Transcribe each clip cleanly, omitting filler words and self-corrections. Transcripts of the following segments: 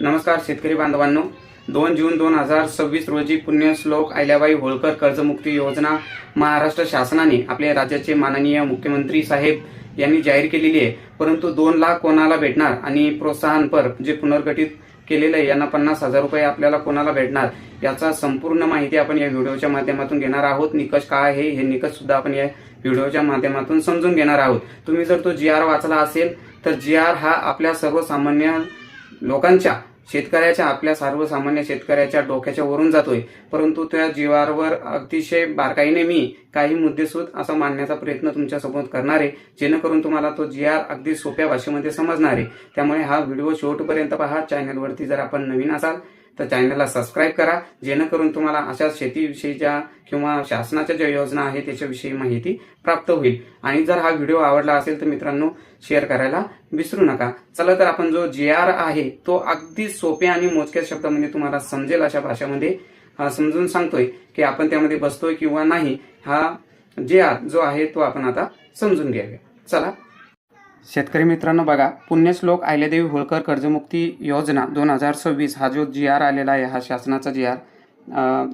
नमस्कार शेतकरी बांधवांनो, 2 जून 2026 रोजी पुण्यश्लोक अहिल्याबाई होळकर कर्जमुक्ती योजना महाराष्ट्र शासनाने आपल्या राज्याचे माननीय मुख्यमंत्री साहेब यांनी जाहीर केलेली आहे। परंतु 2 लाख कोणाला भेटणार आणि प्रोत्साहनपर जे पुनर्गठित केलेले आहे यांना 50,000 रुपये आपल्याला कोणाला भेटणार याचा संपूर्ण माहिती आपण या व्हिडिओच्या माध्यमातून घेणार आहोत। निकष काय आहे हे निकष सुद्धा आपण या व्हिडिओच्या माध्यमातून समजून घेणार आहोत। तुम्ही जर तो GR वाचला असेल तर GR हा आपल्या सर्वसामान्य लोकांच्या शेतकऱ्याच्या आपल्या सर्वसामान्य शेतकऱ्याच्या डोक्याच्या वरून जातोय, परंतु त्या जीवावर अतिशय बारकाईने मी काही मुद्देसूद असा मांडण्याचा प्रयत्न तुमच्यासमोर करणार आहे, जेणेकरून तुम्हाला तो GR अगदी सोप्या भाषेमध्ये समजणार आहे। त्यामुळे हा व्हिडिओ शेवटपर्यंत पहा। चॅनलवरती जर आपण नवीन असाल तर चॅनलला सबस्क्राईब करा, जेणेकरून तुम्हाला अशा शेतीविषयीच्या किंवा शासनाच्या ज्या योजना आहेत त्याच्याविषयी माहिती प्राप्त होईल। आणि जर हा व्हिडिओ आवडला असेल तर मित्रांनो शेअर करायला विसरू नका। चला तर आपण जो GR आहे तो अगदी सोप्या आणि मोजक्या शब्दामध्ये तुम्हाला समजेल अशा भाषेमध्ये समजून सांगतोय की आपण त्यामध्ये बसतोय किंवा नाही। हा GR जो आहे तो आपण आता समजून घेऊया। चला शेतकरी मित्रांनो बघा, पुण्यश्लोक अहिल्यादेवी होळकर कर्जमुक्ती योजना 2026 हा जो GR आलेला आहे, हा शासनाचा GR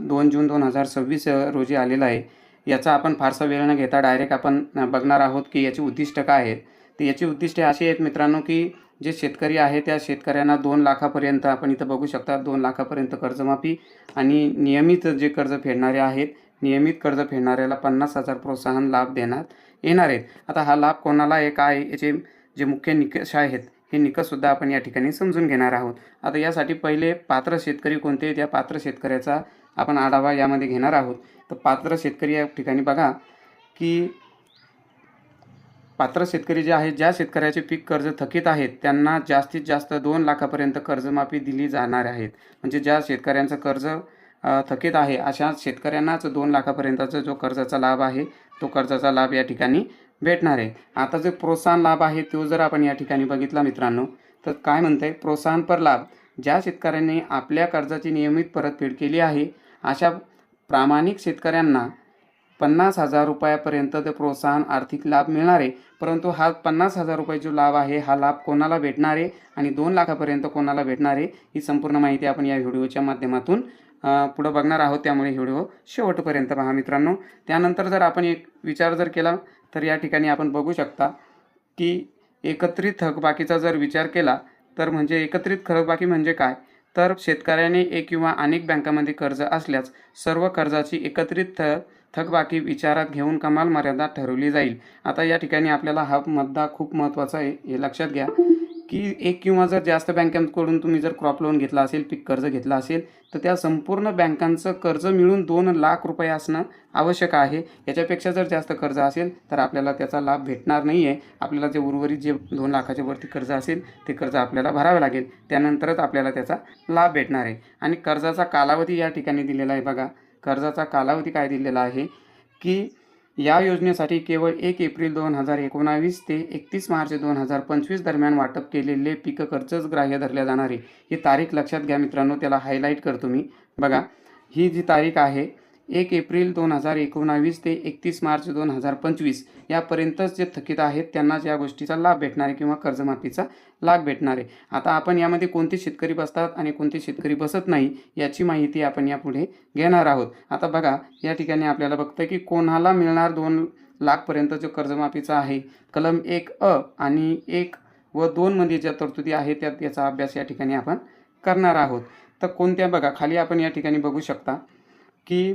2 जून 2026 रोजी आलेला आहे। याचा आपण फारसा वेळ न घेता डायरेक्ट आपण बघणार आहोत की याची उद्दिष्ट काय आहेत। तर याची उद्दिष्टे अशी आहेत मित्रांनो की जे शेतकरी आहे त्या शेतकऱ्यांना 2 लाखापर्यंत आपण इथं बघू शकता 2 लाखापर्यंत कर्जमाफी आणि नियमित जे कर्ज फेडणारे आहेत नियमित कर्ज फेडणाऱ्याला 50,000 प्रोत्साहन लाभ देण्यात येणार आहेत। आता हा लाभ कोणाला आहे काय याचे जे मुख्य निकष आहेत हे निकष सुद्धा आपण या ठिकाणी समजून घेणार आहोत। आता यासाठी पहिले पात्र शेतकरी कोणते त्या पात्र शेतकऱ्याचा आपण आढावा यामध्ये घेणार आहोत। तर पात्र शेतकरी या ठिकाणी बघा की पात्र शेतकरी जे आहेत ज्या शेतकऱ्याचे पीक कर्ज थकीत आहेत त्यांना जास्तीत जास्त 2 लाखापर्यंत कर्जमाफी दिली जाणार आहेत। म्हणजे ज्या शेतकऱ्यांचं कर्ज थकीत आहे अशा शेतकऱ्यांनाच 2 लाखापर्यंतचा जो कर्जाचा लाभ आहे तो कर्जाचा लाभ या ठिकाणी भेटणार आहे। आता जो प्रोत्साहन लाभ आहे तो जर आपण या ठिकाणी बघितला मित्रांनो तर काय म्हणते, प्रोत्साहनपर लाभ ज्या शेतकऱ्यांनी आपल्या कर्जाची नियमित परतफेड केली आहे अशा प्रामाणिक शेतकऱ्यांना 50,000 रुपयापर्यंत ते प्रोत्साहन आर्थिक लाभ मिळणार आहे। परंतु हा 50,000 रुपये जो लाभ आहे हा लाभ कोणाला भेटणार आहे आणि 2 लाखापर्यंत कोणाला भेटणार आहे ही संपूर्ण माहिती आपण या व्हिडिओच्या माध्यमातून पुढे बघणार आहोत। त्यामुळे व्हिडिओ शेवटपर्यंत पहा मित्रांनो। त्यानंतर जर आपण एक विचार जर केला तर या ठिकाणी आपण बघू शकता की एकत्रित थकबाकीचा जर विचार केला तर म्हणजे एकत्रित थकबाकी म्हणजे काय, तर शेतकऱ्याने एक किंवा अनेक बँकांमध्ये कर्ज असल्यास सर्व कर्जाची एकत्रित थकबाकी विचारात घेऊन कमाल मर्यादा ठरवली जाईल। आता या ठिकाणी आपल्याला हा मुद्दा खूप महत्त्वाचा आहे, हे लक्षात घ्या की एक किंवा जर जास्त बँकांकडून तुम्ही जर क्रॉप लोन घेतला असेल, पीक कर्ज घेतला असेल तर त्या संपूर्ण बँकांचं कर्ज मिळून 2 लाख रुपये असणं आवश्यक आहे। याच्यापेक्षा जर जास्त कर्ज असेल तर आपल्याला त्याचा लाभ भेटणार नाही आहे। आपल्याला जे उर्वरित जे 2 लाखाच्या वरती कर्ज असेल ते कर्ज आपल्याला भरावे लागेल, त्यानंतरच आपल्याला त्याचा लाभ भेटणार आहे। आणि कर्जाचा कालावधी या ठिकाणी दिलेला आहे बघा, कर्जाचा कालावधी काय दिलेला आहे की या योजनेसाठी केवळ 1 एप्रिल 2019 ते 31 मार्च 2025 दरम्यान वाटप केलेले पीक कर्जच ग्राह्य धरल्या जाणार आहे। ही तारीख लक्षात घ्या मित्रांनो, त्याला हायलाईट करतो मी। बघा ही जी तारीख आहे 1 एप्रिल 2019 ते 31 मार्च 2025 यापर्यंतच जे थकीत आहेत त्यांनाच या गोष्टीचा लाभ भेटणार आहे किंवा कर्जमाफीचा लाभ भेटणार आहे। आता आपण यामध्ये कोणते शेतकरी बसतात आणि कोणते शेतकरी बसत नाही याची माहिती आपण यापुढे घेणार आहोत। आता बघा या ठिकाणी आपल्याला बघतं की कोणाला मिळणार 2 लाखपर्यंत जो कर्जमाफीचा आहे, कलम 1 आणि 1 व 2 मध्ये ज्या तरतुदी आहेत त्यात याचा अभ्यास या ठिकाणी आपण करणार आहोत। तर कोणत्या बघा खाली आपण या ठिकाणी बघू शकता की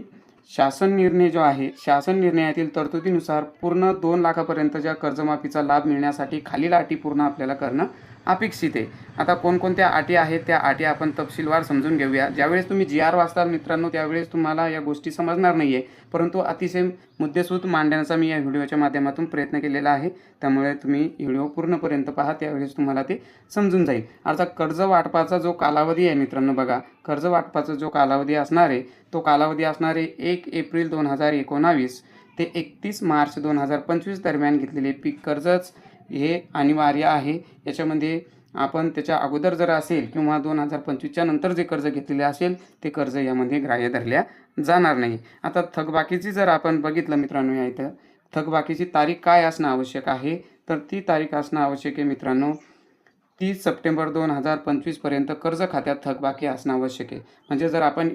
शासन निर्णय जो आहे, शासन निर्णयातील तरतुदीनुसार पूर्ण 2 लाखापर्यंतच्या कर्जमाफीचा लाभ मिळण्यासाठी खालील अटी पूर्ण आपल्याला करणं अपेक्षित आहे। आता कोणकोणत्या अटी आहेत त्या अटी आपण तपशीलवार समजून घेऊया। ज्यावेळेस तुम्ही GR वाचताल मित्रांनो त्यावेळेस तुम्हाला या गोष्टी समजणार नाही आहे, परंतु अतिशय मुद्देसूद मांडण्याचा मी या व्हिडिओच्या माध्यमातून प्रयत्न केलेला आहे। त्यामुळे तुम्ही व्हिडिओ पूर्णपर्यंत पहा, त्यावेळेस तुम्हाला ते समजून जाईल। अर्थात कर्ज वाटपाचा जो कालावधी आहे मित्रांनो बघा, कर्ज वाटपाचा जो कालावधी असणार आहे तो कालावधी असणार आहे 1 एप्रिल 2019 ते 31 मार्च 2025 दरम्यान घेतलेले पीक कर्जच हे अनिवार्य आहे। याच्यामध्ये आपण त्याच्या अगोदर जर असेल किंवा 2025च्या नंतर जे कर्ज घेतलेले असेल ते कर्ज यामध्ये ग्राह्य धरल्या जाणार नाही। आता थकबाकीची जर आपण बघितलं मित्रांनो या इथं थकबाकीची तारीख काय असणं आवश्यक आहे, तर ती तारीख असणं आवश्यक आहे मित्रांनो 30 सप्टेंबर 2025 पर्यंत कर्ज खात्यात थकबाकी असणं आवश्यक आहे. म्हणजे जर आपण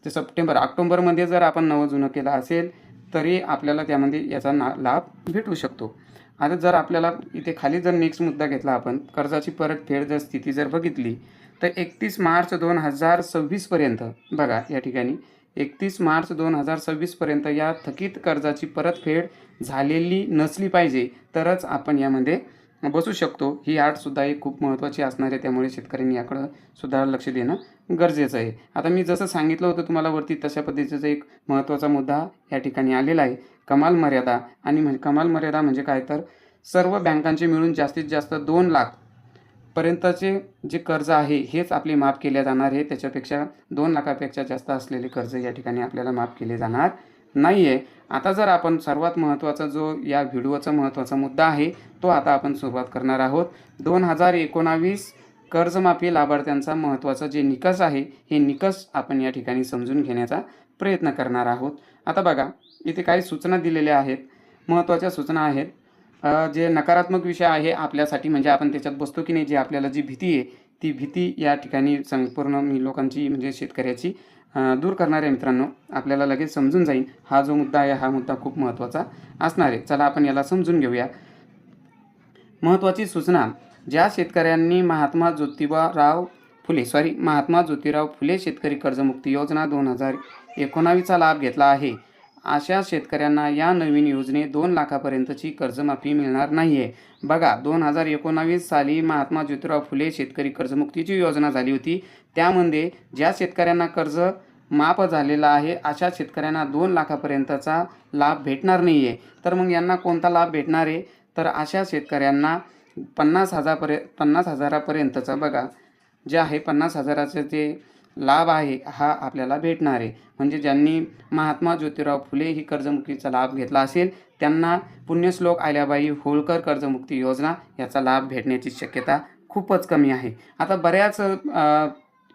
ते ऑक्टोबरमध्ये जर आपण नवं जुनं केलं असेल तरी आपल्याला त्यामध्ये याचा लाभ भेटू शकतो. आता जर आपल्याला इथे खाली जर नेक्स्ट मुद्दा घेतला आपण कर्जाची परतफेड जर स्थिती जर बघितली तर 31 मार्च 2026 पर्यंत बघा या ठिकाणी 31 मार्च 2026 पर्यंत या थकीत कर्जाची परतफेड झालेली नसली पाहिजे तरच आपण यामध्ये बसू शकतो. ही अटसुद्धा एक खूप महत्त्वाची असणार आहे, त्यामुळे शेतकऱ्यांनी याकडं सुद्धा लक्ष देणं गरजेचं आहे. आता मी जसं सांगितलं होतं तुम्हाला वरती तशा पद्धतीचा एक महत्त्वाचा मुद्दा या ठिकाणी आलेला आहे. कमाल मर्यादा आणि कमाल मर्यादा म्हणजे काय तर सर्व बँकांचे मिळून जास्तीत जास्त 2 लाख पर्यंतचे जे कर्ज आहे हेच आपले माफ केले जाणार आहे. त्याच्यापेक्षा 2 लाखापेक्षा जास्त असलेले कर्ज या ठिकाणी आपल्याला माफ केले जाणार नाही आहे. आता जर आपण सर्वात महत्त्वाचा जो या व्हिडिओचा महत्त्वाचा मुद्दा आहे तो आता आपण सुरुवात करणार आहोत. 2019 कर्जमाफी लाभार्थ्यांचा महत्त्वाचा जे निकष आहे हे निकष आपण या ठिकाणी समजून घेण्याचा प्रयत्न करणार आहोत. आता बघा इथे काही सूचना दिलेल्या आहेत, महत्त्वाच्या सूचना आहेत. जे नकारात्मक विषय आहे आपल्यासाठी म्हणजे आपण त्याच्यात बसतो की नाही, जी आपल्याला जी भीती आहे ती भीती या ठिकाणी संपूर्ण मी लोकांची म्हणजे शेतकऱ्याची दूर करणाऱ्या मित्रांनो आपल्याला लगेच समजून जाईल. हा जो मुद्दा आहे हा मुद्दा खूप महत्त्वाचा असणार आहे. चला आपण याला समजून घेऊया. महत्त्वाची सूचना, ज्या शेतकऱ्यांनी महात्मा ज्योतिराव फुले शेतकरी कर्जमुक्ती योजना 2019चा लाभ घेतला आहे अशा शेतकऱ्यांना या नवीन योजनेत 2 लाखापर्यंतची कर्जमाफी मिळणार नाही आहे. बघा 2019 साली महात्मा ज्योतिराव फुले शेतकरी कर्जमुक्तीची योजना झाली होती. त्यामध्ये ज्या शेतकऱ्यांना कर्ज माफ झालेला आहे अशा शेतकऱ्यांना 2 लाखापर्यंतचा लाभ भेटणार नाही आहे. तर मग यांना कोणता लाभ भेटणार आहे तर अशा शेतकऱ्यांना 50,000पर्यंतचा बघा जे आहे 50,000चे जे लाभ आहे हा आपल्याला भेटणार आहे. म्हणजे ज्यांनी महात्मा ज्योतिराव फुले ही कर्जमुक्तीचा लाभ घेतला असेल त्यांना पुण्यश्लोक अहिल्याबाई होळकर कर्जमुक्ती योजना याचा लाभ भेटण्याची शक्यता खूपच कमी आहे. आता बऱ्याच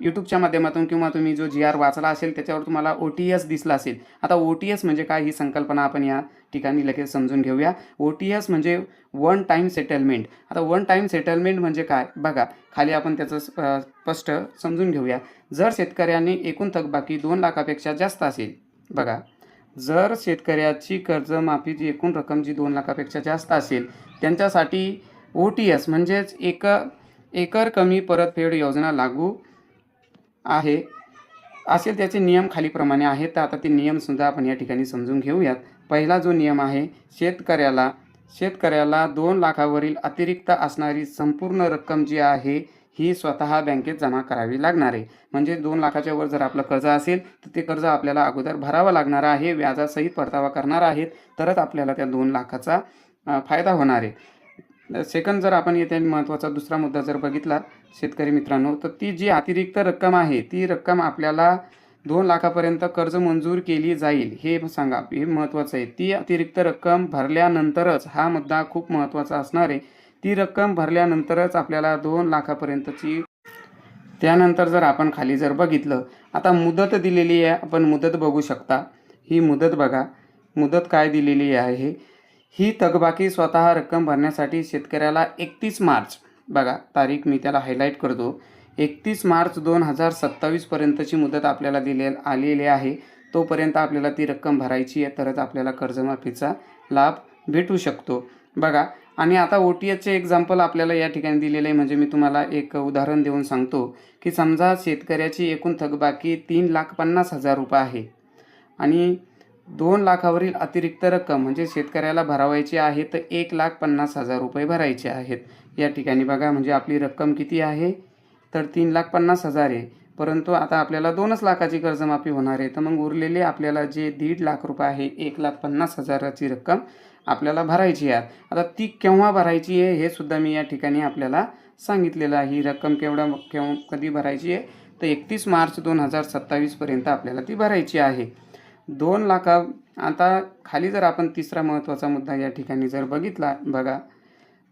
यूट्यूबच्या माध्यमातून किंवा तुम्ही जो GR वाचला असेल त्याच्यावर तुम्हाला OTS दिसला असेल. आता OTS म्हणजे काय ही संकल्पना आपण या ठिकाणी लगेच समजून घेऊया. OTS म्हणजे वन टाईम सेटलमेंट. आता वन टाईम सेटलमेंट म्हणजे काय बघा खाली आपण त्याचं स्पष्ट समजून घेऊया. जर शेतकऱ्याने एकूण थकबाकी 2 लाखापेक्षा जास्त असेल, बघा जर शेतकऱ्याची कर्जमाफीची एकूण रक्कम जी 2 लाखापेक्षा जास्त असेल त्यांच्यासाठी OTS म्हणजेच एकर कमी परतफेड योजना लागू आहे असेल. त्याचे नियम खालीप्रमाणे आहेत. तर आता ते नियमसुद्धा आपण या ठिकाणी समजून घेऊयात. पहिला जो नियम आहे शेतकऱ्याला 2 लाखावरील अतिरिक्त असणारी संपूर्ण रक्कम जी आहे ही स्वतः बँकेत जमा करावी लागणार आहे. म्हणजे 2 लाखाच्या वर जर आपलं कर्ज असेल तर ते कर्ज आपल्याला अगोदर भरावं लागणार आहे, व्याजासहित परतावा करणार आहेत तरच आपल्याला त्या 2 लाखाचा फायदा होणार आहे. सेकंड जर आपण येथे महत्त्वाचा दुसरा मुद्दा जर बघितला शेतकरी मित्रांनो तर ती जी अतिरिक्त रक्कम आहे ती रक्कम आपल्याला 2 लाखापर्यंत कर्ज मंजूर केली जाईल हे सांगा, हे महत्त्वाचं आहे. ती अतिरिक्त रक्कम भरल्यानंतरच, हा मुद्दा खूप महत्त्वाचा असणार आहे, ती रक्कम भरल्यानंतरच आपल्याला 2 लाखापर्यंतची. त्यानंतर जर आपण खाली जर बघितलं आता मुदत दिलेली आहे, आपण मुदत बघू शकता. ही मुदत बघा, मुदत काय दिलेली आहे. ही थकबाकी स्वतः रक्कम भरण्यासाठी शेतकऱ्याला 31 मार्च बघा तारीख मी त्याला हायलाईट करतो, 31 मार्च 2027 पर्यंतची मुदत आपल्याला आलेली आहे. तोपर्यंत आपल्याला ती रक्कम भरायची आहे तरच आपल्याला कर्जमाफीचा लाभ भेटू शकतो बघा. आणि आता OTSचे एक्झाम्पल आपल्याला या ठिकाणी दिलेलं आहे. म्हणजे मी तुम्हाला एक उदाहरण देऊन सांगतो की समजा शेतकऱ्याची एकूण थकबाकी 3,50,000 रुपये आहे आणि 2 लाखावरील अतिरिक्त रक्कम म्हणजे शेतकऱ्याला भरावायची आहे तर 1,50,000 रुपये भरायचे आहेत. या ठिकाणी बघा म्हणजे आपली रक्कम किती आहे तर 3,50,000 आहे. परंतु आता आपल्याला 2च लाखाची कर्जमाफी होणार आहे तर मग उरलेले आपल्याला जे 1.5 लाख रुपये आहे 1,50,000ची रक्कम आपल्याला भरायची आहे. आता ती केव्हा भरायची आहे हे सुद्धा मी या ठिकाणी आपल्याला सांगितलेलं आहे. ही रक्कम कधी भरायची आहे तर 31 मार्च 2027 पर्यंत आपल्याला ती भरायची आहे. 2 लाख. आता खाली जर आपण तिसरा महत्त्वाचा मुद्दा या ठिकाणी जर बघितला बघा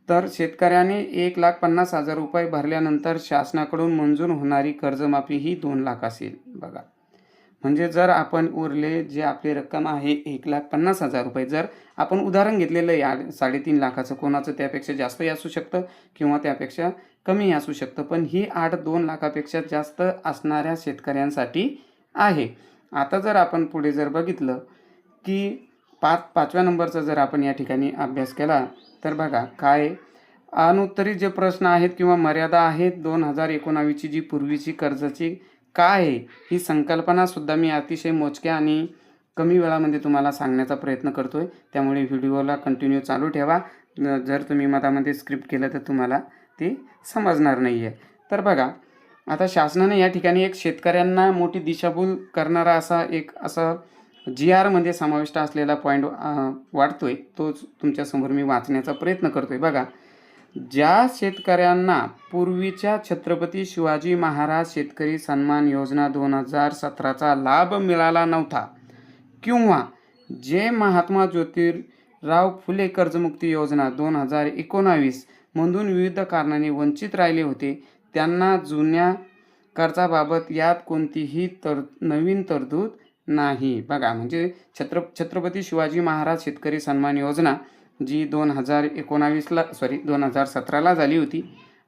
तर शेतकऱ्याने 1,50,000 रुपये भरल्यानंतर शासनाकडून मंजूर होणारी कर्जमाफी ही 2 लाख असेल बघा. म्हणजे जर आपण उरले जे आपली रक्कम आहे 1,50,000 रुपये, जर आपण उदाहरण घेतलेलं आहे 3.5 लाखाचं, कोणाचं त्यापेक्षा जास्तही असू शकतं किंवा त्यापेक्षा कमीही असू शकतं, पण ही अट 2 लाखापेक्षा जास्त असणाऱ्या शेतकऱ्यांसाठी आहे. आता जर आपण पुढे जर बघितलं की 5व्या नंबरचा जर आपण या ठिकाणी अभ्यास केला तर बघा काय अनुत्तरित जे प्रश्न आहेत किंवा मर्यादा आहेत 2019ची जी पूर्वीची कर्जाची काय आहे, ही संकल्पनासुद्धा मी अतिशय मोजक्या आणि कमी वेळामध्ये तुम्हाला सांगण्याचा प्रयत्न करतो आहे. त्यामुळे व्हिडिओला कंटिन्यू चालू ठेवा. जर तुम्ही मधामध्ये स्किप केलं तर तुम्हाला ते समजणार नाही आहे. तर बघा, आता शासनाने या ठिकाणी एक शेतकऱ्यांना मोठी दिशाभूल करणारा असा GRमध्ये समाविष्ट असलेला पॉईंट वाटतो आहे, तोच तुमच्यासमोर मी वाचण्याचा प्रयत्न करतो आहे. बघा, ज्या शेतकऱ्यांना पूर्वीच्या छत्रपती शिवाजी महाराज शेतकरी सन्मान योजना 2017चा लाभ मिळाला नव्हता किंवा जे महात्मा ज्योतिराव फुले कर्जमुक्ती योजना 2019 मधून विविध कारणाने वंचित राहिले होते, त्यांना जुन्या कर्जाबाबत यात कोणतीही नवीन तरतूद नाही. बघा, म्हणजे छत्रपती शिवाजी महाराज शेतकरी सन्मान योजना जी 2017ला झाली होती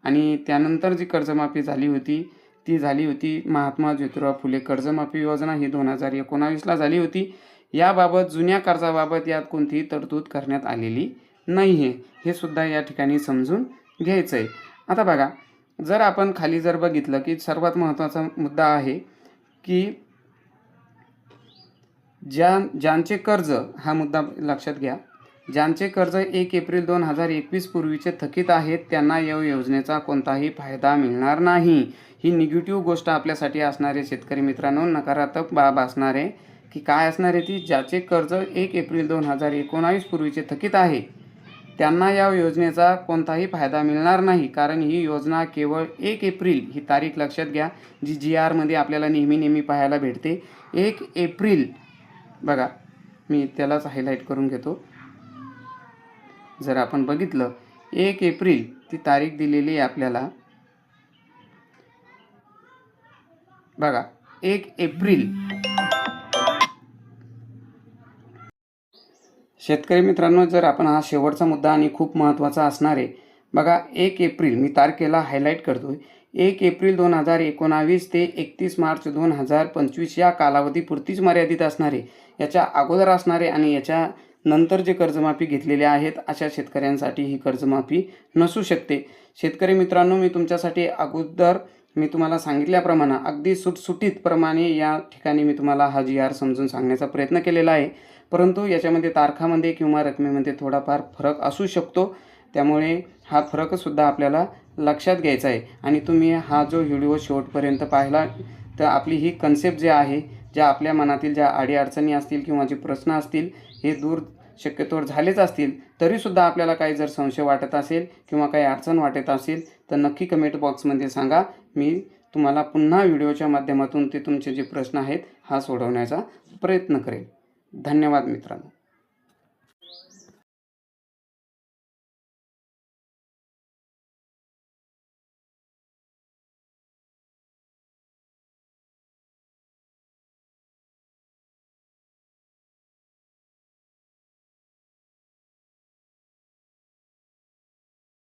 आणि त्यानंतर जी कर्जमाफी झाली होती ती झाली होती महात्मा ज्योतिराव फुले कर्जमाफी योजना, ही 2019ला झाली होती. याबाबत जुन्या कर्जाबाबत यात कोणतीही तरतूद करण्यात आलेली नाही आहे, हे सुद्धा या ठिकाणी समजून घ्यायचं आहे. आता बघा, जर आपण खाली जर बघितलं की सर्वात महत्त्वाचा मुद्दा आहे की ज्यांचे कर्ज, हा मुद्दा लक्षात घ्या, ज्यांचे कर्ज 1 एप्रिल 2021 पूर्वीचे थकीत आहेत त्यांना या योजनेचा कोणताही फायदा मिळणार नाही. ही निगेटिव्ह गोष्ट आपल्यासाठी असणारे शेतकरी मित्रांनो, नकारात्मक बाब असणार आहे की काय असणार आहे ती, ज्याचे कर्ज 1 एप्रिल 2019 पूर्वीचे थकीत आहे त्यांना या योजनेचा कोणताही फायदा मिळणार नाही. कारण ही योजना केवळ 1 एप्रिल ही तारीख लक्षात घ्या, जी GRमध्ये आपल्याला नेहमी पाहायला भेटते. 1 एप्रिल, बघा मी त्यालाच हायलाईट करून घेतो. जर आपण बघितलं 1 एप्रिल ती तारीख दिलेली आहे आपल्याला. बघा, 1 एप्रिल. शेतकरी मित्रांनो, जर आपण हा शेवटचा मुद्दा आणि खूप महत्त्वाचा असणार आहे. बघा, 1 एप्रिल मी तारखेला हायलाईट करतोय. 1 एप्रिल 2019 ते 31 मार्च 2025 या कालावधीपुरतीच मर्यादित असणारे, याच्या अगोदर असणारे आणि याच्या नंतर जे कर्जमाफी घेतलेले आहेत अशा शेतकऱ्यांसाठी ही कर्जमाफी नसू शकते. शेतकरी मित्रांनो, मी तुमच्यासाठी अगोदर मी तुम्हाला सांगितल्याप्रमाणे अगदी सुटसुटीतप्रमाणे या ठिकाणी मी तुम्हाला हा GR समजून सांगण्याचा प्रयत्न केलेला आहे. परंतु याच्यामध्ये तारखामध्ये किंवा रकमेमध्ये थोडाफार फरक असू शकतो, त्यामुळे हा फरकसुद्धा आपल्याला लक्षात घ्यायचा आहे. आणि तुम्ही हा जो व्हिडिओ शेवटपर्यंत पाहिला तर आपली ही कन्सेप्ट जे आहे, ज्या आपल्या मनातील ज्या अडीअडचणी असतील किंवा जे प्रश्न असतील हे दूर शक्यतोवर झालेच असतील, तरीसुद्धा आपल्याला काही जर संशय वाटत असेल किंवा काही अडचण वाटत असेल तर नक्की कमेंट बॉक्समध्ये सांगा. मी तुम्हाला पुन्हा व्हिडिओच्या माध्यमातून ते तुमचे जे प्रश्न आहेत हा सोडवण्याचा प्रयत्न करेन. धन्यवाद मित्रांनो.